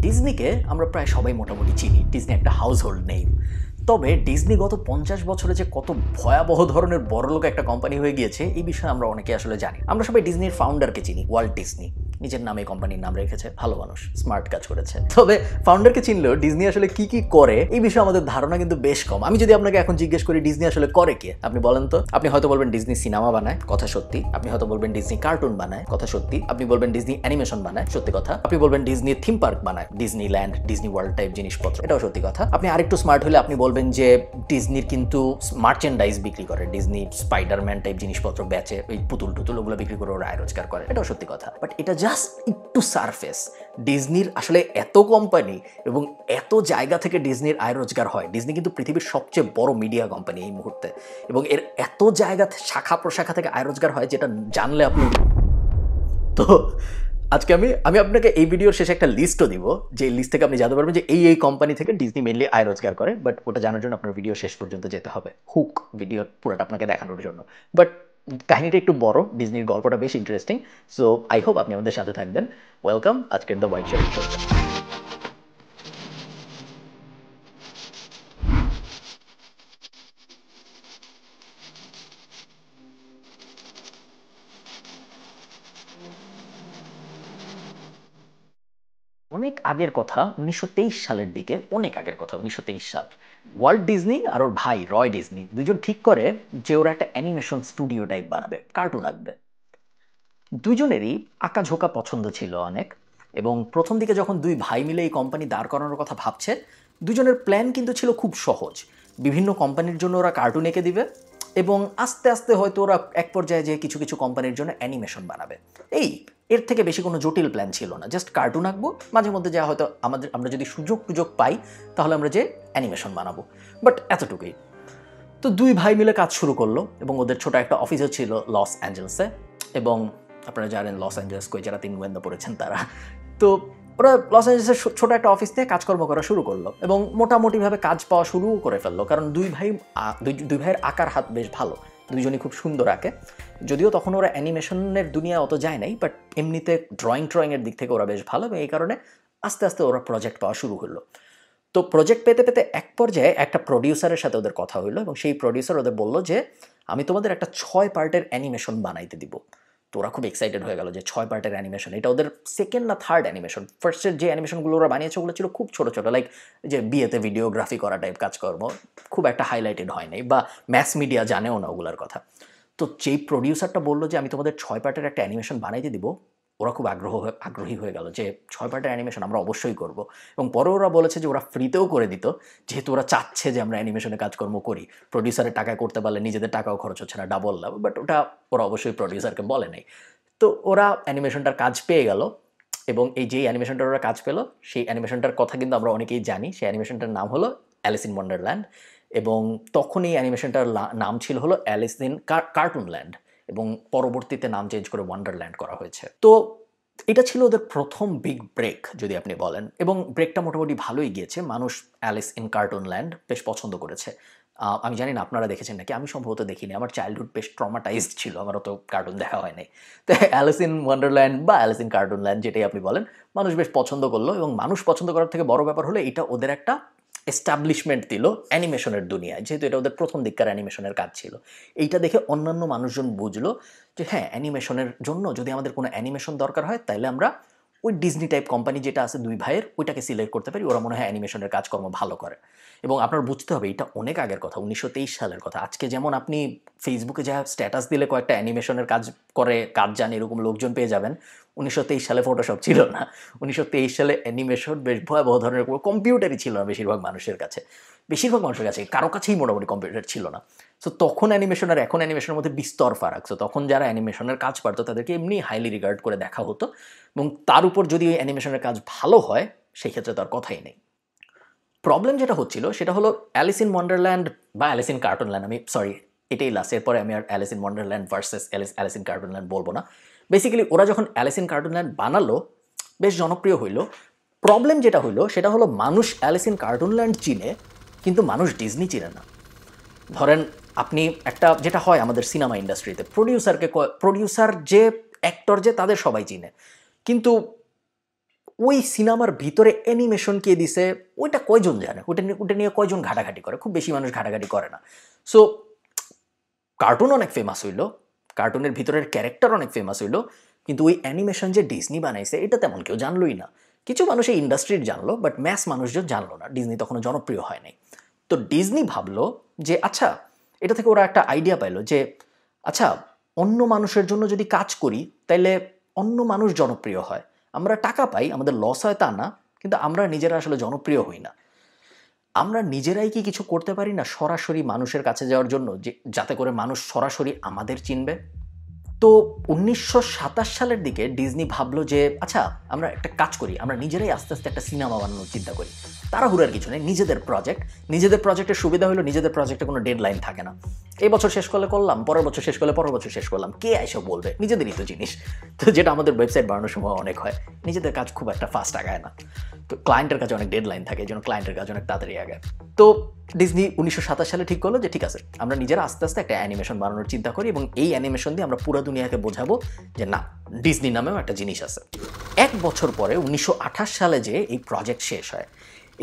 ডিজনিকে আমরা প্রায় সবাই মোটামুটি চিনি। ডিজনি একটা হাউসহোল্ড নেম। তবে ডিজনি গত 50 বছরে যে কত ভয়াবহ ধরনের বড়লোক একটা কোম্পানি হয়ে গিয়েছে এই বিষয়ে আমরা অনেকে আসলে জানি। আমরা সবাই ডিজনির ফাউন্ডারকে চিনি, ওয়াল্ট ডিজনি। নিজের নামে কোম্পানির নাম রেখেছে, ভালো মানুষ, স্মার্ট কাজ করেছে। তবে ফাউন্ডারকে চিনলেও ডিজনি আসলে কি কি করে এই বিষয়ে আমাদের ধারণা কিন্তু বেশ কম। আমি যদি আপনাকে এখন জিজ্ঞেস করি ডিজনি আসলে করে কি, আপনি বলেন তো? আপনি হয়তো বলবেন ডিজনি সিনেমা বানায়, কথা সত্যি। আপনি হয়তো বলবেন ডিজনি কার্টুন বানায়, কথা সত্যি। আপনি বলবেন ডিজনি অ্যানিমেশন বানায়, সত্যি কথা। আপনি বলবেন ডিজনি থিম পার্ক বানায়, ডিজনিল্যান্ড, ডিজনি ওয়ার্ল্ড টাইপ জিনিসপত্র, এটাও সত্যি কথা। আপনি আরেকটু স্মার্ট হলে আপনি বলবেন যে ডিজনির কিন্তু মার্চেন্ডাইজ বিক্রি করে, ডিজনি স্পাইডারম্যান টাইপ জিনিসপত্র বেচে, ওই পুতুল টুতুল ওগুলো বিক্রি করে ওরা আয় রোজগার করে, এটাও সত্যি কথা। বাট এটা জাস্ট একটু সারফেস। ডিজনির আসলে এত কোম্পানি এবং এত জায়গা থেকে ডিজনির আয় রোজগার হয়। ডিজনি কিন্তু পৃথিবীর সবচেয়ে বড় মিডিয়া কোম্পানি এই মুহূর্তে, এবং এর এত জায়গা শাখা প্রশাখা থেকে আয় রোজগার হয় যেটা জানলে আপনি তো আজকে আমি আপনাকে এই ভিডিওর শেষে একটা লিস্টও দিব, যে লিস্ট থেকে আপনি জানতে পারবেন যে এই কোম্পানি থেকে ডিজনি মেইনলি আয় রোজগার করে। বাট ওটা জানার জন্য আপনার ভিডিও শেষ পর্যন্ত যেতে হবে, হুক ভিডিও পুরোটা আপনাকে দেখানোর জন্য। বাট কাহিনীটা একটু বড়, ডিজনির গল্পটা বেশ ইন্টারেস্টিং। সো আই হোপ আপনি আমাদের সাথে থাকবেন। ওয়েলকাম আজকের দ্য হোয়াইট শেয়ার শো। অনেক আগের কথা, 1923 সালের দিকে, অনেক আগের কথা, 1923 সাল। ওয়াল্ট ডিজনি আর ওর ভাই রয় ডিজনি দুজন ঠিক করে যে ওরা একটা অ্যানিমেশন স্টুডিও টাইপ বানাবে, কার্টুন আঁকবে। দুজনেরই আঁকাঝোঁকা পছন্দ ছিল অনেক, এবং প্রথম দিকে যখন দুই ভাই মিলে এই কোম্পানি দাঁড় করানোর কথা ভাবছে, দুজনের প্ল্যান কিন্তু ছিল খুব সহজ। বিভিন্ন কোম্পানির জন্য ওরা কার্টুন এঁকে দিবে, এবং আস্তে আস্তে হয়তো ওরা এক পর্যায়ে যে কিছু কিছু কোম্পানির জন্য অ্যানিমেশন বানাবে। এই এর থেকে বেশি কোনো জটিল প্ল্যান ছিল না, জাস্ট কার্টুন আঁকবো, মাঝে মধ্যে যা হয়তো আমরা যদি সুযোগ পাই তাহলে আমরা যে অ্যানিমেশন বানাবো, বাট এতটুকুই। তো দুই ভাই মিলে কাজ শুরু করলো, এবং ওদের ছোট একটা অফিসও ছিল লস অ্যাঞ্জেলেসে। এবং আপনারা জানেন লস অ্যাঞ্জেলেস কই, যারা 3 গোয়েন্দা পড়েছেন তারা। তো ওরা লস অ্যাঞ্জেলেসের ছোট একটা অফিস থেকে কাজকর্ম করা শুরু করলো, এবং মোটামুটিভাবে কাজ পাওয়া শুরুও করে ফেললো, কারণ দুই ভাইয়ের আঁকার হাত বেশ ভালো, দুইজনই খুব সুন্দর আঁকে। যদিও তখন ওরা অ্যানিমেশনের দুনিয়ায় অত যায় নাই, বাট এমনিতে ড্রয়িংয়ের দিক থেকে ওরা বেশ ভালো, এবং এই কারণে আস্তে আস্তে ওরা প্রজেক্ট পাওয়া শুরু হলো। তো প্রজেক্ট পেতে পেতে এক পর্যায়ে একটা প্রডিউসারের সাথে ওদের কথা হইলো, এবং সেই প্রডিউসার ওদের বলল যে আমি তোমাদের একটা 6 পার্টের অ্যানিমেশন বানাইতে দিব। তো ওরা খুব এক্সাইটেড হয়ে গেল যে 6 পার্টের অ্যানিমেশন, এটা ওদের সেকেন্ড না থার্ড অ্যানিমেশন। ফার্স্টের যে অ্যানিমেশনগুলো ওরা বানিয়েছে ওগুলো ছিল খুব ছোটো ছোটো, লাইক যে বিয়েতে ভিডিওগ্রাফি করা টাইপ কাজকর্ম, খুব একটা হাইলাইটেড হয় নাই, বা ম্যাস মিডিয়া জানেও না ওগুলোর কথা। তো যেই প্রডিউসারটা বললো যে আমি তোমাদের 6 পার্টের একটা অ্যানিমেশন বানাইতে দিব, ওরা খুব আগ্রহী হয়ে গেল যে 6 পার্টের অ্যানিমেশন আমরা অবশ্যই করব। এবং পরে ওরা বলেছে যে ওরা ফ্রিতেও করে দিত, যেহেতু ওরা চাচ্ছে যে আমরা অ্যানিমেশনে কাজকর্ম করি। প্রডিউসারের টাকায় করতে পারলে নিজেদের টাকাও খরচ হচ্ছে না, ডাবল লাভ। বাট ওটা ওরা অবশ্যই প্রডিউসারকে বলে নাই। তো ওরা অ্যানিমেশনটার কাজ পেয়ে গেল, এবং এই যেই অ্যানিমেশনটার ওরা কাজ পেলো, সেই অ্যানিমেশনটার কথা কিন্তু আমরা অনেকেই জানি। সেই অ্যানিমেশনটার নাম হলো অ্যালিস ইন ওয়ান্ডারল্যান্ড, এবং তখন এই অ্যানিমেশনটার নাম ছিল হলো অ্যালিস ইন কার্টুনল্যান্ড, এবং পরবর্তীতে নাম চেঞ্জ করে ওয়ান্ডারল্যান্ড করা হয়েছে। তো এটা ছিল ওদের প্রথম বিগ ব্রেক যদি আপনি বলেন, এবং ব্রেকটা মোটামুটি ভালোই গিয়েছে। মানুষ অ্যালিস ইন কার্টুনল্যান্ড বেশ পছন্দ করেছে। আমি জানি না আপনারা দেখেছেন নাকি, আমি সম্ভবত দেখিনি। আমার চাইল্ডহুড বেশ ট্রমাটাইজড ছিল, আমার অত কার্টুন দেখা হয় নাই। তো অ্যালিস ইন ওয়ান্ডারল্যান্ড বা অ্যালিস ইন কার্টুনল্যান্ড যেটাই আপনি বলেন, মানুষ বেশ পছন্দ করলো। এবং মানুষ পছন্দ করার থেকে বড় ব্যাপার হলো এটা ওদের একটা এস্টাবলিশমেন্ট দিল অ্যানিমেশনের দুনিয়ায়, যেহেতু এটা ওদের প্রথম দিককার অ্যানিমেশনের কাজ ছিল। এইটা দেখে অন্যান্য মানুষজন বুঝলো যে হ্যাঁ, অ্যানিমেশনের জন্য যদি আমাদের কোনো অ্যানিমেশন দরকার হয় তাহলে আমরা ওই ডিজনি টাইপ কোম্পানি যেটা আছে দুই ভাইয়ের, ওইটাকে সিলেক্ট করতে পারি, ওরা মনে হয় অ্যানিমেশনের কাজকর্ম ভালো করে। এবং আপনার বুঝতে হবে এটা অনেক আগের কথা, 1923 সালের কথা। আজকে যেমন আপনি ফেসবুকে যা স্ট্যাটাস দিলে কয়েকটা অ্যানিমেশনের কাজ জানে এরকম লোকজন পেয়ে যাবেন, 1923 সালে ফটোশপ ছিল না। 1923 সালে অ্যানিমেশন বেশ ভয়াবহ ধরনের, কম্পিউটারই ছিল না বেশিরভাগ মানুষের কাছে, কারো কাছেই মোটামুটি কম্পিউটার ছিল না। সো তখন অ্যানিমেশন আর এখন অ্যানিমেশনের মধ্যে বিস্তর ফারাক। সো তখন যারা অ্যানিমেশনের কাজ পারতো তাদেরকে এমনি হাইলি রিগার্ড করে দেখা হতো, এবং তার উপর যদি ওই অ্যানিমেশনের কাজ ভালো হয় সেই ক্ষেত্রে তার কথাই নেই। প্রবলেম যেটা হচ্ছিল সেটা হলো অ্যালিস ইন ওয়ান্ডারল্যান্ড বা অ্যালিস ইন কার্টুনল্যান্ড, আমি সরি এটাই লাস্ট, এরপরে আমি আর Alice in Wonderland versus Alice in Cartoonland বলবো না। বেসিক্যালি ওরা যখন অ্যালিস ইন কার্টুনল্যান্ড বানালো, বেশ জনপ্রিয় হইলো। প্রবলেম যেটা হইলো সেটা হলো মানুষ অ্যালিস ইন কার্টুনল্যান্ড চিনে, কিন্তু মানুষ ডিজনি চিনে না। ধরেন আপনি একটা, যেটা হয় আমাদের সিনেমা ইন্ডাস্ট্রিতে, প্রডিউসার যে অ্যাক্টর যে তাদের সবাই চিনে, কিন্তু ওই সিনেমার ভিতরে অ্যানিমেশন কে দিছে ওইটা কয়জন জানে, ওটা নিয়ে কয়জন ঘাটাঘাটি করে? খুব বেশি মানুষ ঘাটাঘাটি করে না। সো কার্টুন অনেক ফেমাস হইলো, কার্টুনের ভিতরের ক্যারেক্টার অনেক ফেমাস হইলো, কিন্তু ওই অ্যানিমেশন যে ডিজনি বানাইছে এটা তেমন কেউ জানলোই না। কিছু মানুষ এই ইন্ডাস্ট্রির জানলো, বাট ম্যাস মানুষজন জানলো না, ডিজনি তখনও জনপ্রিয় হয় নাই। তো ডিজনি ভাবলো যে আচ্ছা, এটা থেকে ওরা একটা আইডিয়া পাইলো যে আচ্ছা, অন্য মানুষের জন্য যদি কাজ করি তাইলে অন্য মানুষ জনপ্রিয় হয়, আমরা টাকা পাই, আমাদের লস হয় তা না, কিন্তু আমরা নিজেরা আসলে জনপ্রিয় হই না। আমরা নিজেরাই কি কিছু করতে পারি না সরাসরি মানুষের কাছে যাওয়ার জন্য, যে যাতে করে মানুষ সরাসরি আমাদের চিনবে? তো 1927 সালের দিকে ডিজনি ভাবলো যে আচ্ছা, আমরা একটা কাজ করি, আমরা নিজেরাই আস্তে আস্তে একটা সিনেমা বানানোর চিন্তা করি। তাড়াহুড়ার কিছু নেই, নিজেদের প্রজেক্টের সুবিধা হলো নিজেদের প্রজেক্টে কোনো ডেডলাইন থাকে না। এই বছর শেষ করলে করলাম, পরের বছর শেষ করলে পরের বছর শেষ করলাম, কে এসব বলবে, নিজেদেরই তো জিনিস। তো যেটা আমাদের ওয়েবসাইট বানানোর সময় অনেক হয়, নিজেদের কাজ খুব একটা ফাস্ট আগায় না, তো ক্লায়েন্টের কাছে অনেক ডেডলাইন থাকে, এই জন্য ক্লায়েন্টের কাজ অনেক তাড়াতাড়ি আগায়। তো ডিজনি 1927 সালে ঠিক করলো যে ঠিক আছে, আমরা নিজেরা আস্তে আস্তে একটা অ্যানিমেশন বানানোর চিন্তা করি এবং এই অ্যানিমেশন দিয়ে আমরা পুরো দুনিয়াকে বোঝাবো যে না, ডিজনি নামেও একটা জিনিস আছে। এক বছর পরে 1928 সালে যে এই প্রজেক্ট শেষ হয়,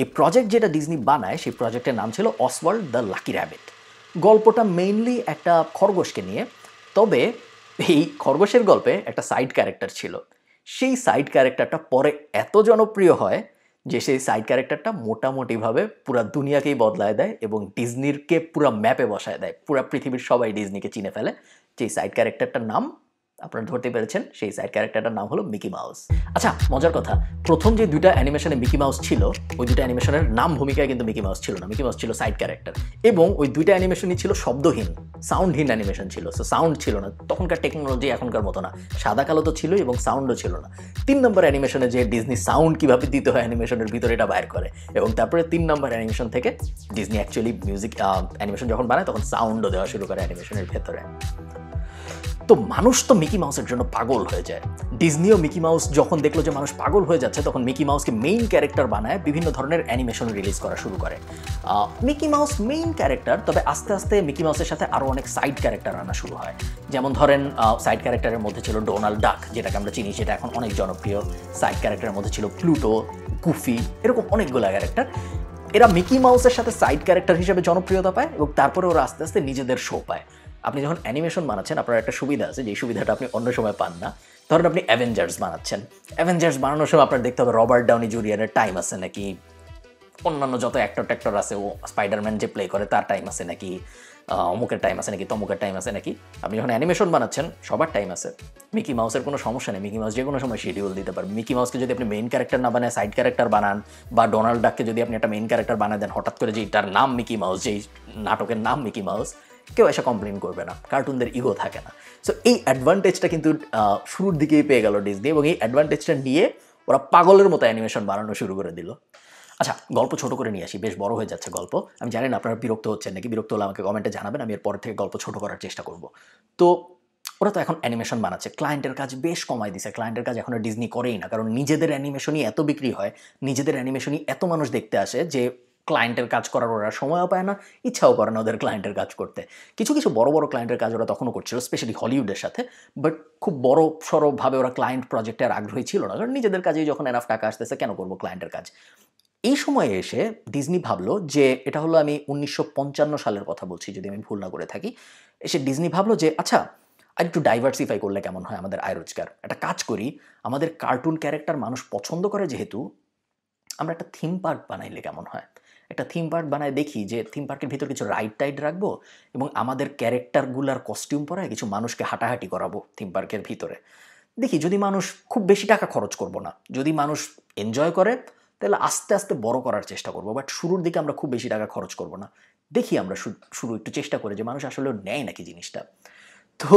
এই প্রজেক্ট যেটা ডিজনি বানায় সেই প্রজেক্টের নাম ছিল অসওয়াল্ড দ্য লাকি র্যাবিট। গল্পটা মেইনলি একটা খরগোশকে নিয়ে, তবে এই খরগোশের গল্পে একটা সাইড ক্যারেক্টার ছিল। সেই সাইড ক্যারেক্টারটা পরে এত জনপ্রিয় হয় যে সেই সাইড ক্যারেক্টারটা মোটামুটিভাবে পুরো দুনিয়াকেই বদলায় দেয় এবং ডিজনিরকে পুরো ম্যাপে বসায় দেয়, পুরো পৃথিবীর সবাই ডিজনিকে চিনে ফেলে। যেই সাইড ক্যারেক্টারটার নাম আপনারা ধরতে পেরেছেন, সেই সাইড ক্যারেক্টারটার নাম হলো মিকি মাউস। আচ্ছা, মজার কথা, প্রথম যে দুইটা অ্যানিমেশনে মিকি মাউস ছিল, ওই দুইটা অ্যানিমেশনের নাম ভূমিকায় কিন্তু মিকি মাউস ছিল না, মিকি মাউস ছিল সাইড ক্যারেক্টার। এবং ওই দুইটা অ্যানিমেশনই ছিল শব্দহীন, সাউন্ডহীন অ্যানিমেশন ছিল, সো সাউন্ড ছিল না। তখনকার টেকনোলজি এখনকার মতো না, সাদা কালো তো ছিল এবং সাউন্ডও ছিল না। 3 নম্বর অ্যানিমেশনে যে ডিজনি সাউন্ড কীভাবে দিতে হয় অ্যানিমেশনের ভিতরে এটা বাইর করে, এবং তারপরে 3 নম্বর অ্যানিমেশন থেকে ডিজনি অ্যাকচুয়ালি মিউজিক অ্যানিমেশন যখন বানায় তখন সাউন্ডও দেওয়া শুরু করে অ্যানিমেশনের ভেতরে। তো মানুষ তো মিকি মাউসের জন্য পাগল হয়ে যায়। ডিজনিও মিকি মাউস যখন দেখলো যে মানুষ পাগল হয়ে যাচ্ছে, তখন মিকি মাউসকে মেইন ক্যারেক্টার বানায় বিভিন্ন ধরনের অ্যানিমেশন রিলিজ করা শুরু করে। মিকি মাউস মেইন ক্যারেক্টার, তবে আস্তে আস্তে মিকি মাউসের সাথে আরও অনেক সাইড ক্যারেক্টার আনা শুরু হয়। যেমন ধরেন সাইড ক্যারেক্টারের মধ্যে ছিল ডোনাল্ড ডাক, যেটাকে আমরা চিনি, সেটা এখন অনেক জনপ্রিয়। সাইড ক্যারেক্টারের মধ্যে ছিল প্লুটো, গুফি, এরকম অনেকগুলো ক্যারেক্টার। এরা মিকি মাউসের সাথে সাইড ক্যারেক্টার হিসেবে জনপ্রিয়তা পায় এবং তারপরে ওরা আস্তে আস্তে নিজেদের শো পায়। আপনি যখন অ্যানিমেশন বানাচ্ছেন, আপনার একটা সুবিধা আছে, যে সুবিধাটা আপনি অন্য সময় পান না। ধরুন আপনি অ্যাভেঞ্জার্স বানাচ্ছেন, অ্যাভেঞ্জার্স বানানোর সময় আপনার দেখতে হবে রবার্ট ডাউনি জুনিয়রের টাইম আছে নাকি, অন্যান্য যত অ্যাক্টর আছে, ও স্পাইডারম্যান যে প্লে করে তার টাইম আছে নাকি, অমুকের টাইম আছে নাকি, তমুকের টাইম আছে নাকি। আপনি যখন অ্যানিমেশন বানাচ্ছেন সবার টাইম আছে। মিকি মাউসের কোনো সমস্যা নেই, মিকি মাউস যে কোনো সময় শিডিউল দিতে পারবে। মিকি মাউসকে যদি আপনি মেইন ক্যারেক্টার না বানায় সাইড ক্যারেক্টার বানান, বা ডোনাল্ড ডাককে যদি আপনি একটা মেইন ক্যারেক্টার বানায় দেন, হঠাৎ করে যে তার নাম মিকি মাউস, যেই নাটকের নাম মিকি মাউস, কেউ এসে কমপ্লেন করবে না, কার্টুনদের ইগো থাকে না। সো এই অ্যাডভান্টেজটা কিন্তু শুরুর দিকেই পেয়ে গেল ডিজনি, এবং এই অ্যাডভান্টেজটা নিয়ে ওরা পাগলের মতো অ্যানিমেশন বানানো শুরু করে দিল। আচ্ছা, গল্প ছোট করে নিয়ে আসি, বেশ বড় হয়ে যাচ্ছে গল্প। আমি জানি না আপনারা বিরক্ত হচ্ছেন নাকি, বিরক্ত হলে আমাকে কমেন্টে জানাবেন, আমি এর পর থেকে গল্প ছোট করার চেষ্টা করব। তো ওরা তো এখন অ্যানিমেশন বানাচ্ছে, ক্লায়েন্টের কাজ বেশ কমাই দিছে, ক্লায়েন্টের কাজ এখন ডিজনি করেই না, কারণ নিজেদের অ্যানিমেশনই এত বিক্রি হয়, নিজেদের অ্যানিমেশনই এত মানুষ দেখতে আসে যে ক্লায়েন্টের কাজ করার ওরা সময়ও পায় না, ইচ্ছাও করে না ওদের ক্লায়েন্টের কাজ করতে। কিছু কিছু বড় বড় ক্লায়েন্টের কাজ ওরা তখনও করছিল, স্পেশালি হলিউডের সাথে, বাট খুব বড় সড়ভাবে ওরা ক্লায়েন্ট প্রজেক্টে আর আগ্রহী ছিল না, কারণ নিজেদের কাজেই যখন এনাফ টাকা আসতেছে কেন করবো ক্লায়েন্টের কাজ। এই সময়ে এসে ডিজনি ভাবলো যে, এটা হলো আমি 1955 সালের কথা বলছি যদি আমি ভুল না করে থাকি, এসে ডিজনি ভাবলো যে আচ্ছা, আর একটু ডাইভার্সিফাই করলে কেমন হয় আমাদের আয় রোজগার। একটা কাজ করি, আমাদের কার্টুন ক্যারেক্টার মানুষ পছন্দ করে যেহেতু, আমরা একটা থিম পার্ক বানাইলে কেমন হয়। একটা থিম পার্ক বানায় দেখি যে থিম পার্কের ভিতর কিছু রাইড টাইড রাখবো এবং আমাদের ক্যারেক্টারগুলার কস্টিউম পরায় কিছু মানুষকে হাঁটাহাঁটি করাবো থিম পার্কের ভিতরে। দেখি যদি মানুষ, খুব বেশি টাকা খরচ করব না, যদি মানুষ এনজয় করে তাহলে আস্তে আস্তে বড় করার চেষ্টা করব, বাট শুরুর দিকে আমরা খুব বেশি টাকা খরচ করব না। দেখি আমরা শুরু একটু চেষ্টা করে যে মানুষ আসলে নেয় নাকি জিনিসটা। তো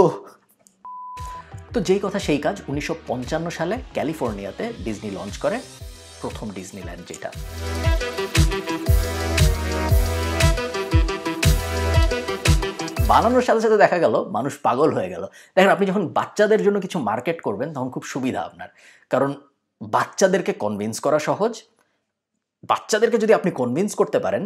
তো যেই কথা সেই কাজ, 1955 সালে ক্যালিফোর্নিয়াতে ডিজনি লঞ্চ করে প্রথম ডিজনিল্যান্ড, যেটা বানানোর সাথে সাথে দেখা গেল মানুষ পাগল হয়ে গেল। দেখেন, আপনি যখন বাচ্চাদের জন্য কিছু মার্কেট করবেন তখন খুব সুবিধা আপনার, কারণ বাচ্চাদেরকে কনভিন্স করা সহজ। বাচ্চাদেরকে যদি আপনি কনভিন্স করতে পারেন,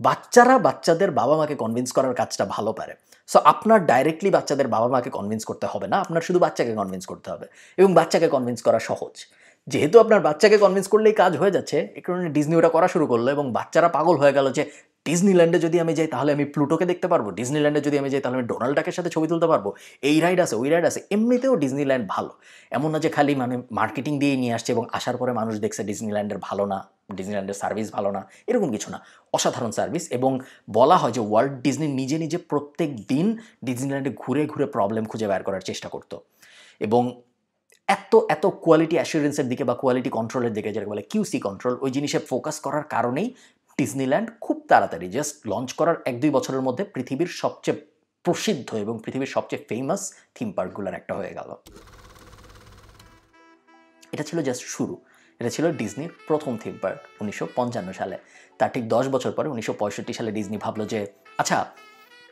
বাচ্চারা বাচ্চাদের বাবা মাকে কনভিন্স করার কাজটা ভালো পারে। সো আপনার ডাইরেক্টলি বাচ্চাদের বাবা মাকে কনভিন্স করতে হবে না, আপনার শুধু বাচ্চাকে কনভিন্স করতে হবে, এবং বাচ্চাকে কনভিন্স করা সহজ। যেহেতু আপনার বাচ্চাকে কনভিন্স করলেই কাজ হয়ে যাচ্ছে, এই কারণে ডিজনি ওটা করা শুরু করলো এবং বাচ্চারা পাগল হয়ে গেল যে ডিজনিল্যান্ডে যদি আমি যাই তাহলে আমি প্লুটোকে দেখতে পারবো, ডিজনিল্যান্ডে যদি আমি যাই তাহলে আমি ডোনাল্ড ডাকের সাথে ছবি তুলতে পারবো, এই রাইড আছে ওই রাইড আছে। এমনিতেও ডিজনিল্যান্ড ভালো, এমন না যে খালি মানে মার্কেটিং দিয়েই নিয়ে আসছে এবং আসার পরে মানুষ দেখছে ডিজনিল্যান্ডের ভালো না, ডিজনিল্যান্ডের সার্ভিস ভালো না, এরকম কিছু না, অসাধারণ সার্ভিস। এবং বলা হয় যে ওয়ার্ল্ড ডিজনি নিজে নিজে প্রত্যেক দিন ডিজনিল্যান্ডে ঘুরে ঘুরে প্রবলেম খুঁজে বের করার চেষ্টা করতো এবং এত কোয়ালিটি অ্যাসুরেন্সের দিকে বা কোয়ালিটি কন্ট্রোলের দিকে, যেটা বলে কিউসি কন্ট্রোল, ওই জিনিসে ফোকাস করার কারণেই ডিজনিল্যান্ড খুব তাড়াতাড়ি জাস্ট লঞ্চ করার 1-2 বছরের মধ্যে পৃথিবীর সবচেয়ে প্রসিদ্ধ এবং পৃথিবীর সবচেয়ে ফেমাস থিম পার্কগুলোর একটা হয়ে গেল। এটা ছিল জাস্ট শুরু, এটা ছিল ডিজনির প্রথম থিম পার্ক 1955 সালে। তার ঠিক 10 বছর পরে 1965 সালে ডিজনি ভাবলো যে আচ্ছা,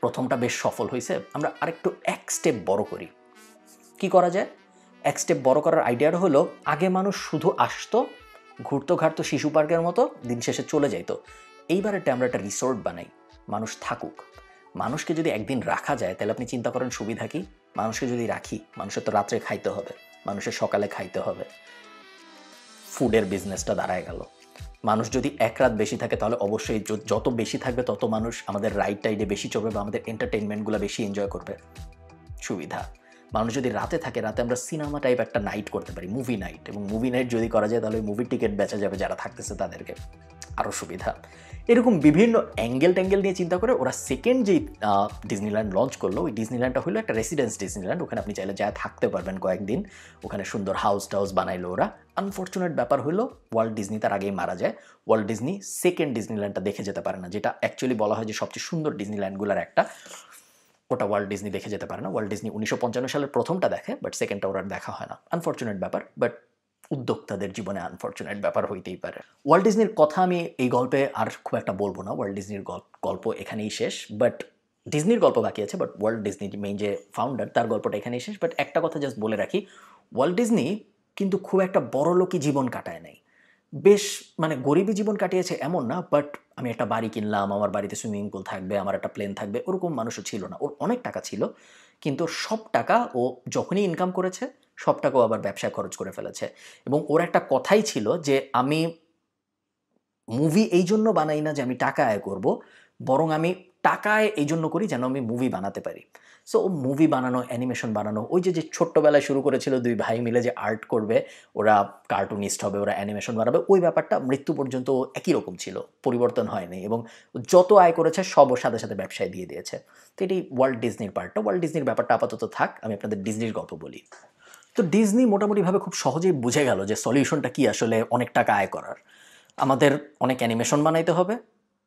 প্রথমটা বেশ সফল হয়েছে, আমরা আরেকটু এক স্টেপ বড় করি। কি করা যায়? এক স্টেপ বড় করার আইডিয়াটা হলো, আগে মানুষ শুধু আসতো, ঘুরতো ঘাটতো শিশু পার্কের মতো, দিন শেষে চলে যাইতো। এইবার আমরা একটা রিসোর্ট বানাই, মানুষ থাকুক। মানুষকে যদি একদিন রাখা যায় তাহলে আপনি চিন্তা করেন সুবিধা কি? মানুষকে যদি রাখি, মানুষের তো রাত্রে খাইতে হবে, মানুষের সকালে খাইতে হবে, ফুডের বিজনেসটা দাঁড়ায় গেল। মানুষ যদি এক রাত বেশি থাকে তাহলে অবশ্যই যত বেশি থাকবে তত মানুষ আমাদের রাইড টাইডে বেশি চড়বে বা আমাদের এন্টারটেনমেন্টগুলো বেশি এনজয় করবে, সুবিধা। মানুষ যদি রাতে থাকে, রাতে আমরা সিনেমা টাইপ একটা নাইট করতে পারি, মুভি নাইট, এবং মুভি নাইট যদি করা যায় তাহলে মুভির টিকিট বেচা যাবে যারা থাকতেছে তাদেরকে, আরও সুবিধা। এরকম বিভিন্ন অ্যাঙ্গেল ট্যাঙ্গেল নিয়ে চিন্তা করে ওরা সেকেন্ড যেই ডিজনিল্যান্ড লঞ্চ করলো, ওই ডিজনিল্যান্ডটা হলো একটা রেসিডেন্স ডিজনিল্যান্ড। ওখানে আপনি চাইলে যা থাকতে পারবেন কয়েকদিন, ওখানে সুন্দর হাউস টাউস বানাইলো ওরা। আনফর্চুনেট ব্যাপার হলো ওয়ার্ল্ড ডিজনি তার আগেই মারা যায়। ওয়ার্ল্ড ডিজনি সেকেন্ড ডিজনিল্যান্ডটা দেখে যেতে পারে না, যেটা অ্যাকচুয়ালি বলা হয় যে সবচেয়ে সুন্দর ডিজনিল্যান্ডগুলোর একটা, ওটা ওয়ার্ল্ড ডিজনি দেখে যেতে পারে না। ওয়ার্ল্ড ডিজনি 1955 সালের প্রথমটা দেখে, বাট সেকেন্ডটা ওরা দেখা হয় না। আনফর্চুনেট ব্যাপার, বাট উদ্যোক্তাদের জীবনে আনফর্চুনেট ব্যাপার হইতেই পারে। ওয়ার্ল্ড ডিজনির কথা আমি এই গল্পে আর খুব একটা বলবো না, ওয়ার্ল্ড ডিজনির গল্প এখানেই শেষ। বাট ডিজনির গল্প বাকি আছে, বাট ওয়ার্ল্ড ডিজনি মেইন যে ফাউন্ডার তার গল্পটা এখানেই শেষ। বাট একটা কথা জাস্ট বলে রাখি, ওয়ার্ল্ড ডিজনি কিন্তু খুব একটা বড়লোকি জীবন কাটায় নাই, বেশ মানে গরিবী জীবন কাটিয়েছে এমন না, বাট আমি একটা বাড়ি কিনলাম, আমার বাড়িতে সুইমিং পুল থাকবে, আমার একটা প্লেন থাকবে, ওরকম মানুষও ছিল না। ওর অনেক টাকা ছিল, কিন্তু সব টাকা ও যখনই ইনকাম করেছে সব টাকাও আবার ব্যবসায় খরচ করে ফেলেছে। এবং ওর একটা কথাই ছিল যে আমি মুভি এই জন্য বানাই না যে আমি টাকা আয় করব, বরং আমি টাকায় এই জন্য করি যেন আমি মুভি বানাতে পারি। সো মুভি বানানো, অ্যানিমেশন বানানো, ওই যে ছোট্টবেলায় শুরু করেছিল দুই ভাই মিলে যে আর্ট করবে, ওরা কার্টুনিস্ট হবে, ওরা অ্যানিমেশন বানাবে, ওই ব্যাপারটা মৃত্যু পর্যন্ত একই রকম ছিল, পরিবর্তন হয়নি। এবং যত আয় করেছে সব ওর সাথে সাথে ব্যবসায় দিয়ে দিয়েছে। তো এটি ওয়ার্ল্ড ডিজনির পার্টটা। ওয়ার্ল্ড ডিজনির ব্যাপারটা আপাতত থাক, আমি আপনাদের ডিজনির গল্প বলি। তো ডিজনি মোটামুটিভাবে খুব সহজেই বুঝে গেল যে সলিউশনটা কি আসলে অনেক টাকা আয় করার। আমাদের অনেক অ্যানিমেশন বানাইতে হবে,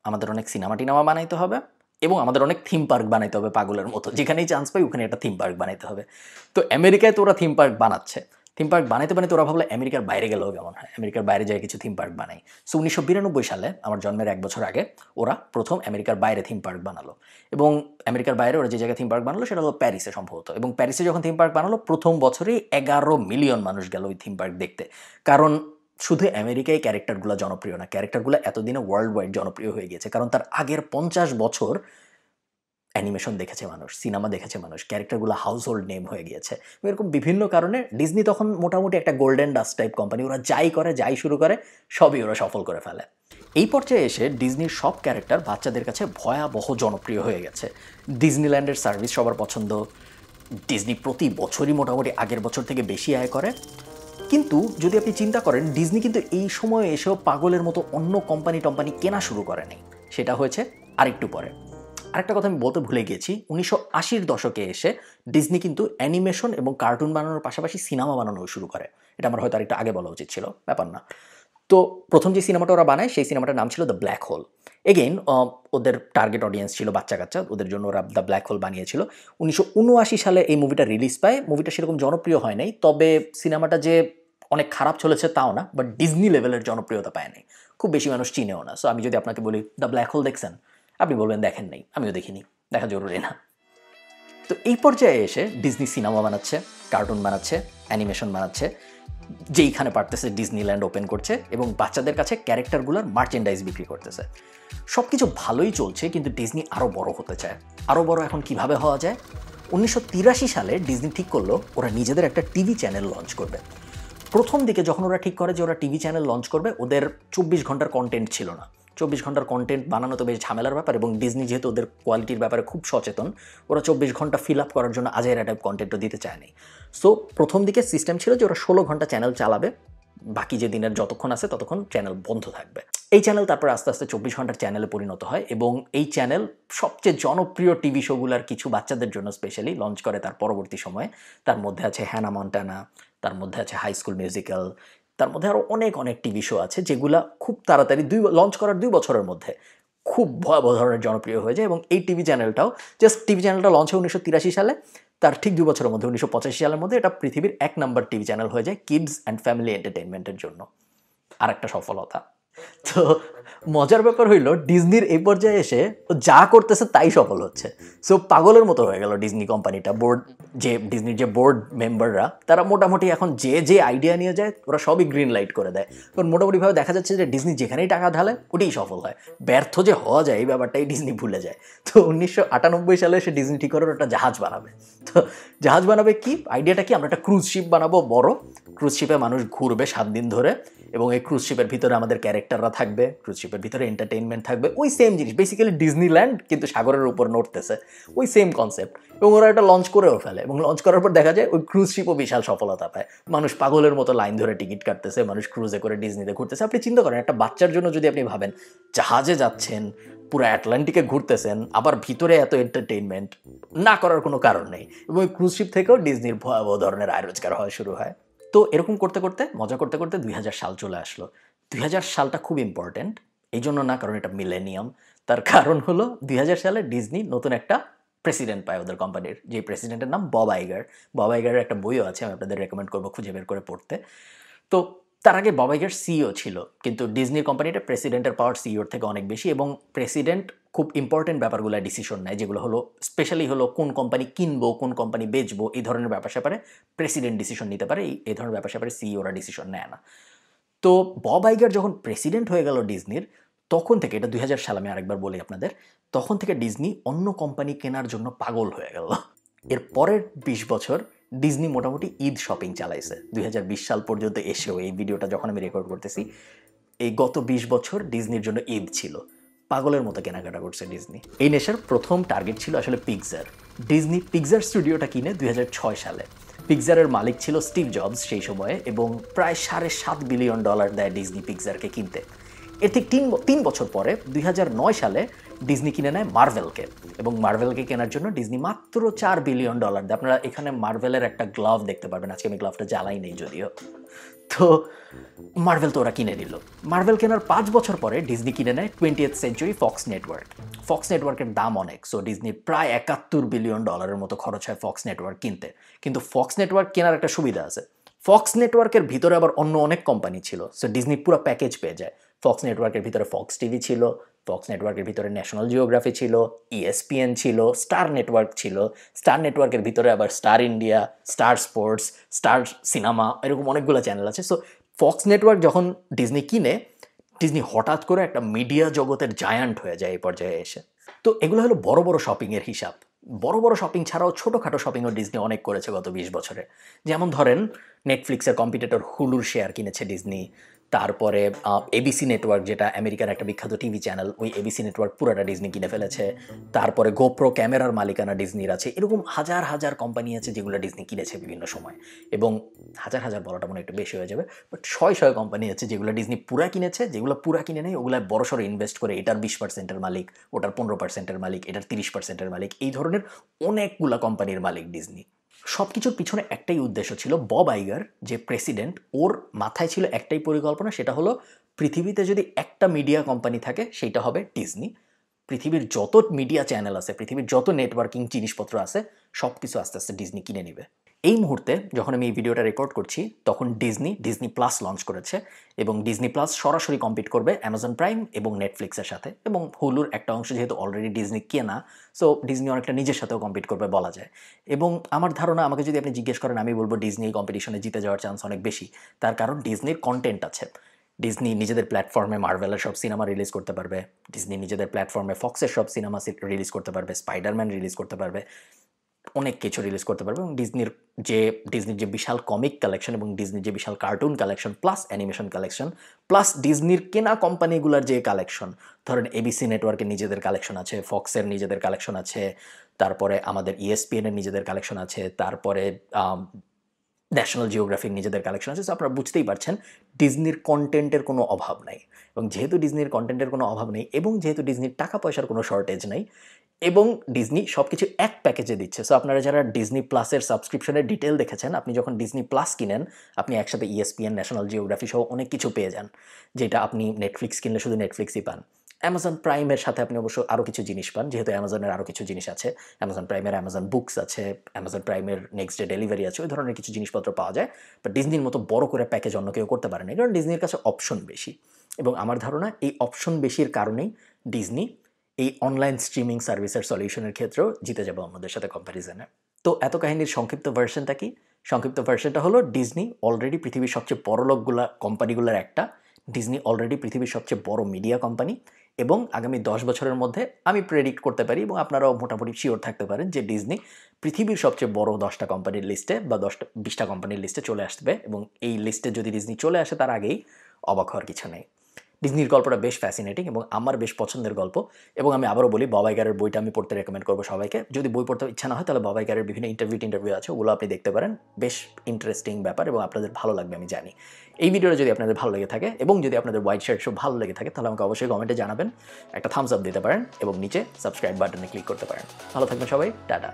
আমাদের অনেক সিনেমা টিনেমা বানাইতে হবে, এবং আমাদের অনেক থিম পার্ক বানাইতে হবে পাগলের মতো, যেখানেই চান্স পাই ওখানে একটা থিম পার্ক বানাইতে হবে। তো আমেরিকায় তো ওরা থিম পার্ক বানাচ্ছে, থিম পার্ক বানাইতে বানাইতে ওরা ভাবলো আমেরিকার বাইরে গেলেও কেমন হয়, আমেরিকার বাইরে যায় কিছু থিম পার্ক বানাই। সো 1992 সালে, আমার জন্মের 1 বছর আগে, ওরা প্রথম আমেরিকার বাইরে থিম পার্ক বানালো। এবং আমেরিকার বাইরে ওরা যে জায়গায় থিম পার্ক বানালো সেটা হলো প্যারিসে সম্ভবত। এবং প্যারিসে যখন থিম পার্ক বানালো, প্রথম বছরেই 11 মিলিয়ন মানুষ গেল ওই থিম পার্ক দেখতে। কারণ শুধু আমেরিকায় ক্যারেক্টারগুলো জনপ্রিয় না, ক্যারেক্টারগুলো এতদিনে ওয়ার্ল্ড ওয়াইড জনপ্রিয় হয়ে গিয়েছে, কারণ তার আগের 50 বছর অ্যানিমেশন দেখেছে মানুষ, সিনেমা দেখেছে মানুষ, ক্যারেক্টারগুলো হাউসহোল্ড নেম হয়ে গিয়েছে। এরকম বিভিন্ন কারণে ডিজনি তখন মোটামুটি একটা গোল্ডেন ডাস্ট টাইপ কোম্পানি, ওরা যাই করে যাই শুরু করে সবই ওরা সফল করে ফেলে। এই পর্যায়ে এসে ডিজনির সব ক্যারেক্টার বাচ্চাদের কাছে ভয়াবহ জনপ্রিয় হয়ে গেছে। ডিজনিল্যান্ডের সার্ভিস সবার পছন্দ, ডিজনি প্রতি বছরই মোটামুটি আগের বছর থেকে বেশি আয় করে। কিন্তু যদি আপনি চিন্তা করেন, ডিজনি কিন্তু এই সময়ে এসেও পাগলের মতো অন্য কোম্পানি টম্পানি কেনা শুরু করে নাই, সেটা হয়েছে আরেকটু পরে। আরেকটা কথা আমি বলতে ভুলে গিয়েছি, 1980-র দশকে এসে ডিজনি কিন্তু অ্যানিমেশন এবং কার্টুন বানানোর পাশাপাশি সিনেমা বানানো শুরু করে। এটা আমার হয়তো আরেকটু আগে বলা উচিত ছিল, ব্যাপার না। তো প্রথম যে সিনেমাটা ওরা বানায় সেই সিনেমাটার নাম ছিল দ্য ব্ল্যাক হোল। এগেইন ওদের টার্গেট অডিয়েন্স ছিল বাচ্চা কাচ্চা, ওদের জন্য ওরা দ্য ব্ল্যাক হোল বানিয়েছিল। 1979 সালে এই মুভিটা রিলিজ পায়। মুভিটা সেরকম জনপ্রিয় হয় নাই, তবে সিনেমাটা যে অনেক খারাপ চলেছে তাও না, বাট ডিজনি লেভেলের জনপ্রিয়তা পায় নাই, খুব বেশি মানুষ চিনেও না। সো আমি যদি আপনাকে বলি দ্য ব্ল্যাক হোল দেখছেন, আপনি বলবেন দেখেন নাই, আমিও দেখিনি, দেখা জরুরি না। তো এই পর্যায়ে এসে ডিজনি সিনেমা বানাচ্ছে, কার্টুন বানাচ্ছে, অ্যানিমেশন বানাচ্ছে, যেইখানে পারতেছে ডিজনিল্যান্ড ওপেন করছে এবং বাচ্চাদের কাছে ক্যারেক্টারগুলোর মার্চেন্ডাইজ বিক্রি করতেছে। সব কিছু ভালোই চলছে, কিন্তু ডিজনি আরও বড় হতে চায়। আরও বড় এখন কিভাবে হওয়া যায়? 1983 সালে ডিজনি ঠিক করলো ওরা নিজেদের একটা টিভি চ্যানেল লঞ্চ করবে। প্রথম দিকে যখন ওরা ঠিক করে যে ওরা টিভি চ্যানেল লঞ্চ করবে, ওদের 24 ঘন্টার কন্টেন্ট ছিল না। 24 ঘন্টার কন্টেন্ট বানানো তো বেশ ঝামেলার ব্যাপার, এবং ডিজনি যেহেতু ওদের কোয়ালিটির ব্যাপারে খুব সচেতন, ওরা 24 ঘন্টা ফিল আপ করার জন্য আজের টাইপ কন্টেন্টও দিতে চায়নি। সো প্রথম দিকে সিস্টেম ছিল যে ওরা 16 ঘন্টা চ্যানেল চালাবে, বাকি যে দিনের যতক্ষণ আছে ততক্ষণ চ্যানেল বন্ধ থাকবে। এই চ্যানেল তারপর আস্তে আস্তে 24 ঘন্টার চ্যানেলে পরিণত হয়, এবং এই চ্যানেল সবচেয়ে জনপ্রিয় টিভি শোগুলার কিছু বাচ্চাদের জন্য স্পেশালি লঞ্চ করে তার পরবর্তী সময়ে। তার মধ্যে আছে হ্যানা মন্টানা, তার মধ্যে আছে হাই স্কুল মিউজিক্যাল, তার মধ্যে আরও অনেক অনেক টিভি শো আছে যেগুলা খুব তাড়াতাড়ি লঞ্চ করার 2 বছরের মধ্যে খুব ভয়াবহ ধরনের জনপ্রিয় হয়ে যায়। এবং এই টিভি চ্যানেলটা লঞ্চ হয় 1983 সালে, তার ঠিক 2 বছরের মধ্যে 1985 সালের মধ্যে এটা পৃথিবীর 1 নম্বর টিভি চ্যানেল হয়ে যায় কিডস অ্যান্ড ফ্যামিলি এন্টারটেইনমেন্টের জন্য। আর একটা সফলতা। তো মজার ব্যাপার হইল, ডিজনির এই পর্যায়ে এসে ও যা করতেছে তাই সফল হচ্ছে। সো পাগলের মতো হয়ে গেল ডিজনি কোম্পানিটা। ডিজনির যে বোর্ড মেম্বাররা, তারা মোটামুটি এখন যে আইডিয়া নিয়ে যায় ওরা সবই গ্রিন লাইট করে দেয়। কারণ মোটামুটিভাবে দেখা যাচ্ছে যে ডিজনি যেখানেই টাকা ঢালে ওটাই সফল হয়। ব্যর্থ যে হওয়া যায় এই ব্যাপারটাই ডিজনি ভুলে যায়। তো 1998 সালে সে ডিজনি ঠিক করে একটা জাহাজ বানাবে। তো জাহাজ বানাবে কি, আইডিয়াটা কি, আমরা একটা ক্রুজ শিপ বানাবো, বড় ক্রুজ শিপে মানুষ ঘুরবে 7 দিন ধরে, এবং এই ক্রুজ শিপের ভিতরে আমাদের ক্যারেক্টাররা থাকবে, ক্রুজ শিপের ভিতরে এন্টারটেইনমেন্ট থাকবে। ওই সেম জিনিস, বেসিক্যালি ডিজনিল্যান্ড কিন্তু সাগরের উপর নড়তেছে, ওই সেম কনসেপ্ট। এবং ওরা এটা লঞ্চ করেও ফেলে, এবং লঞ্চ করার পর দেখা যায় ওই ক্রুজ শিপও বিশাল সফলতা পায়। মানুষ পাগলের মতো লাইন ধরে টিকিট কাটতেছে, মানুষ ক্রুজে করে ডিজনিতে ঘুরতেছে। আপনি চিন্তা করেন, একটা বাচ্চার জন্য যদি আপনি ভাবেন, জাহাজে যাচ্ছেন, পুরো আটলান্টিকে ঘুরতেছেন, আবার ভিতরে এত এন্টারটেইনমেন্ট, না করার কোনো কারণ নেই। এবং ওই ক্রুজ শিপ থেকেও ডিজনির ভয়াবহ ধরনের আয় রোজগার হওয়া শুরু হয়। তো এরকম করতে করতে, মজা করতে করতে 2000 সাল চলে আসলো। 2000 সালটা খুব ইম্পর্ট্যান্ট, এই জন্য না কারণ এটা মিলেনিয়াম, তার কারণ হলো 2000 সালে ডিজনি নতুন একটা প্রেসিডেন্ট পায় ওদের কোম্পানির, যে প্রেসিডেন্টের নাম বব আইগার। বব আইগারের একটা বইও আছে, আমি আপনাদের রেকমেন্ড করবো খুঁজে বের করে পড়তে। তো তার আগে বব আইগার সিইও ছিল, কিন্তু ডিজনি কোম্পানিটা প্রেসিডেন্টের পাওয়ার সিইওর থেকে অনেক বেশি, এবং প্রেসিডেন্ট খুব ইম্পর্টেন্ট ব্যাপারগুলো ডিসিশন নেয়, যেগুলো হলো স্পেশালি হলো কোন কোম্পানি কিনবো, কোন কোম্পানি বেচবো, এই ধরনের ব্যাপার স্যাপারে প্রেসিডেন্ট ডিসিশন নিতে পারে, এই ধরনের ব্যাপার স্যাপারে সিইওরা ডিসিশন নেয় না। তো বব আইগার যখন প্রেসিডেন্ট হয়ে গেল ডিজনির, তখন থেকে, এটা 2000 সাল, আমি আরেকবার বলি আপনাদের, তখন থেকে ডিজনি অন্য কোম্পানি কেনার জন্য পাগল হয়ে গেল। এর পরের 20 বছর ডিজনি মোটামুটি ঈদ শপিং চালাইছে। 2020 সাল পর্যন্ত এসেও, এই ভিডিওটা যখন আমি রেকর্ড করতেছি, এই গত 20 বছর ডিজনির জন্য ঈদ ছিল। পাগলের মতো কেনাকাটা করছে ডিজনি। এই নেশার প্রথম টার্গেট ছিল আসলে পিক্সার। ডিজনি পিক্সার স্টুডিওটা কিনে 2006 সালে। পিক্সারের মালিক ছিল স্টিভ জবস সেই সময়ে, এবং প্রায় $7.5 বিলিয়ন দেয় ডিজনি পিক্সারকে কিনতে। এর ঠিক 3 বছর পরে 2009 সালে ডিজনি কিনে নেয় মার্ভেলকে, এবং মার্ভেলকে কেনার জন্য ডিজনি মাত্র $4 বিলিয়ন দেয়। আপনারা এখানে মার্ভেলের একটা গ্লাভ দেখতে পারবেন, আজকে আমি গ্লাভটা জ্বালাই নেই যদিও। তো মার্ভেল তো ওরা কিনে নিল। মার্ভেল কেনার 5 বছর পরে ডিজনি কিনে নেয় 20th century Fox network. Fox নেটওয়ার্কের দাম অনেক, সো ডিজনির প্রায় $71 বিলিয়ন মতো খরচ হয় ফক্স নেটওয়ার্ক কিনতে। কিন্তু ফক্স নেটওয়ার্ক কেনার একটা সুবিধা আছে, ফক্স নেটওয়ার্কের ভিতরে আবার অন্য অনেক কোম্পানি ছিল, সো ডিজনি পুরো প্যাকেজ পেয়ে যায়। ফক্স নেটওয়ার্কের ভিতরে ফক্স টিভি ছিল, ফক্স নেটওয়ার্কের ভিতরে ন্যাশনাল জিওগ্রাফি ছিল, ইএসপিএন ছিল, স্টার নেটওয়ার্ক ছিল, স্টার নেটওয়ার্কের ভিতরে আবার star India, star sports, star cinema, এরকম অনেকগুলো চ্যানেল আছে। সো ফক্স নেটওয়ার্ক যখন ডিজনি কিনে, ডিজনি হঠাৎ করে একটা মিডিয়া জগতের জায়ান্ট হয়ে যায় এই পর্যায়ে এসে। তো এগুলো হলো বড় বড় শপিংয়ের হিসাব। বড় বড় শপিং ছাড়াও ছোটোখাটো শপিংও ডিজনি অনেক করেছে গত 20 বছরে। যেমন ধরেন, নেটফ্লিক্সের কম্পিটিটর হুলুর শেয়ার কিনেছে ডিজনি। তারপরে এবিসি নেটওয়ার্ক, যেটা আমেরিকার একটা বিখ্যাত টিভি চ্যানেল, ওই এবিসি নেটওয়ার্ক পুরোটা ডিজনি কিনে ফেলেছে। তারপরে গোপ্রো ক্যামেরার মালিকানা ডিজনির আছে। এরকম হাজার হাজার কোম্পানি আছে যেগুলো ডিজনি কিনেছে বিভিন্ন সময়। এবং হাজার হাজার বলাটা মনে একটু বেশি হয়ে যাবে, বাট শয় শয় কোম্পানি আছে যেগুলো ডিজনি পুরা কিনেছে। যেগুলো পুরা কিনে নেই ওগুলো বড়সড় ইনভেস্ট করে এটার 20%-এর মালিক, ওটার 15%-এর মালিক, এটার 30%-এর মালিক, এই ধরনের অনেকগুলা কোম্পানির মালিক ডিজনি। সব কিছুর পিছনে একটাই উদ্দেশ্য ছিল, বব আইগার যে প্রেসিডেন্ট, ওর মাথায় ছিল একটাই পরিকল্পনা, সেটা হলো পৃথিবীতে যদি একটা মিডিয়া কোম্পানি থাকে সেইটা হবে ডিজনি। পৃথিবীর যত মিডিয়া চ্যানেল আছে, পৃথিবীর যত নেটওয়ার্কিং জিনিসপত্র আছে, সব কিছু আস্তে আস্তে ডিজনি কিনে নেবে। এই মুহূর্তে যখন আমি এই ভিডিওটা রেকর্ড করছি, তখন ডিজনি প্লাস লঞ্চ করেছে, এবং ডিজনি প্লাস সরাসরি কম্পিট করবে অ্যামাজন প্রাইম এবং নেটফ্লিক্সের সাথে, এবং হুলুর একটা অংশ যেহেতু অলরেডি ডিজনি কেনা, সো ডিজনি অনেকটা নিজের সাথেও কম্পিট করবে বলা যায়। এবং আমার ধারণা, আমাকে যদি আপনি জিজ্ঞেস করেন, আমি বলবো ডিজনি এই কম্পিটিশনে জিতে যাওয়ার চান্স অনেক বেশি। তার কারণ ডিজনির কন্টেন্ট আছে। ডিজনি নিজেদের প্ল্যাটফর্মে মার্ভেলের সব সিনেমা রিলিজ করতে পারবে, ডিজনি নিজেদের প্ল্যাটফর্মে ফক্সের সব সিনেমা রিলিজ করতে পারবে, স্পাইডারম্যান রিলিজ করতে পারবে, অনেক কিছু রিলিজ করতে পারবে এবং ডিজনির যে বিশাল কমিক কালেকশন এবং ডিজনির যে বিশাল cartoon collection plus animation collection plus ডিজনির কেনা কোম্পানিগুলোর যে কালেকশন, ধরেন এবিসি নেটওয়ার্কের নিজেদের কালেকশন আছে, ফক্সের নিজেদের কালেকশন আছে, তারপরে আমাদের ইএসপিএনের নিজেদের কালেকশন আছে, তারপরে ন্যাশনাল জিওগ্রাফির নিজেদের কালেকশন আছে। সো আপনারা বুঝতেই পারছেন ডিজনির কন্টেন্টের কোনো অভাব নাই। এবং যেহেতু ডিজনির কন্টেন্টের কোনো অভাব নেই এবং যেহেতু ডিজনির টাকা পয়সার কোনো শর্টেজ নাই এবং ডিজনি সব কিছু এক প্যাকেজে দিচ্ছে, সো আপনারা যারা ডিজনি প্লাসের সাবস্ক্রিপশনের ডিটেল দেখেছেন, আপনি যখন ডিজনি প্লাস কিনেন আপনি একসাথে ইএসপিএন, ন্যাশনাল জিওগ্রাফি সহ অনেক কিছু পেয়ে যান, যেটা আপনি নেটফ্লিক্স কিনলে শুধু নেটফ্লিক্সই পান। অ্যামাজন প্রাইমের সাথে আপনি অবশ্য আরও কিছু জিনিস পান, যেহেতু অ্যামাজনের আরও কিছু জিনিস আছে। অ্যামাজন প্রাইমের অ্যামাজন বুকস আছে, অ্যামাজন প্রাইমের নেক্সট ডে ডেলিভারি আছে, ওই ধরনের কিছু জিনিসপত্র পাওয়া যায়। বাট ডিজনির মতো বড় করে প্যাকেজ অন্য কেউ করতে পারে না, কারণ ডিজনির কাছে অপশন বেশি। এবং আমার ধারণা এই অপশন বেশির কারণেই ডিজনি এই অনলাইন স্ট্রিমিং সার্ভিসের সলিউশনের ক্ষেত্রেও জিতে যাবে অন্যদের সাথে কম্প্যারিজনে। তো এত কাহিনীর সংক্ষিপ্ত ভার্সনটা কি? সংক্ষিপ্ত ভার্সনটা হলো ডিজনি অলরেডি পৃথিবীর সবচেয়ে বড় কোম্পানিগুলোর একটা। ডিজনি অলরেডি পৃথিবীর সবচেয়ে বড় মিডিয়া কোম্পানি এবং আগামী 10 বছরের মধ্যে আমি প্রেডিক্ট করতে পারি এবং আপনারাও মোটামুটি শিওর থাকতে পারেন যে ডিজনি পৃথিবীর সবচেয়ে বড় 10টা কোম্পানির লিস্টে বা 20টা কোম্পানির লিস্টে চলে আসবে। এবং এই লিস্টে যদি ডিজনি চলে আসে তার আগেই অবাক হওয়ার কিছু নেই। ডিজনির গল্পটা বেশ ফ্যাসিনেটিং এবং আমার বেশ পছন্দের গল্প। এবং আমি আবারও বলি, বব আইগারের বইটা আমি পড়তে রেকমেন্ড করবো সবাইকে। যদি বই পড়তে ইচ্ছা না হয় তাহলে বব আইগারের বিভিন্ন ইন্টারভিউ আছে, ওগুলো আপনি দেখতে পারেন। বেশ ইন্টারেস্টিং ব্যাপার এবং আপনাদের ভালো লাগবে আমি জানি। এই ভিডিওটা যদি আপনাদের ভালো লেগে থাকে এবং যদি আপনাদের হোয়াইট শার্ট শো ভালো লেগে থাকে তাহলে আমাকে অবশ্যই কমেন্টে জানাবেন, একটা থামস আপ দিতে পারেন এবং নিচে সাবস্ক্রাইব বাটনে ক্লিক করতে পারেন। ভালো থাকবেন সবাই, টাটা।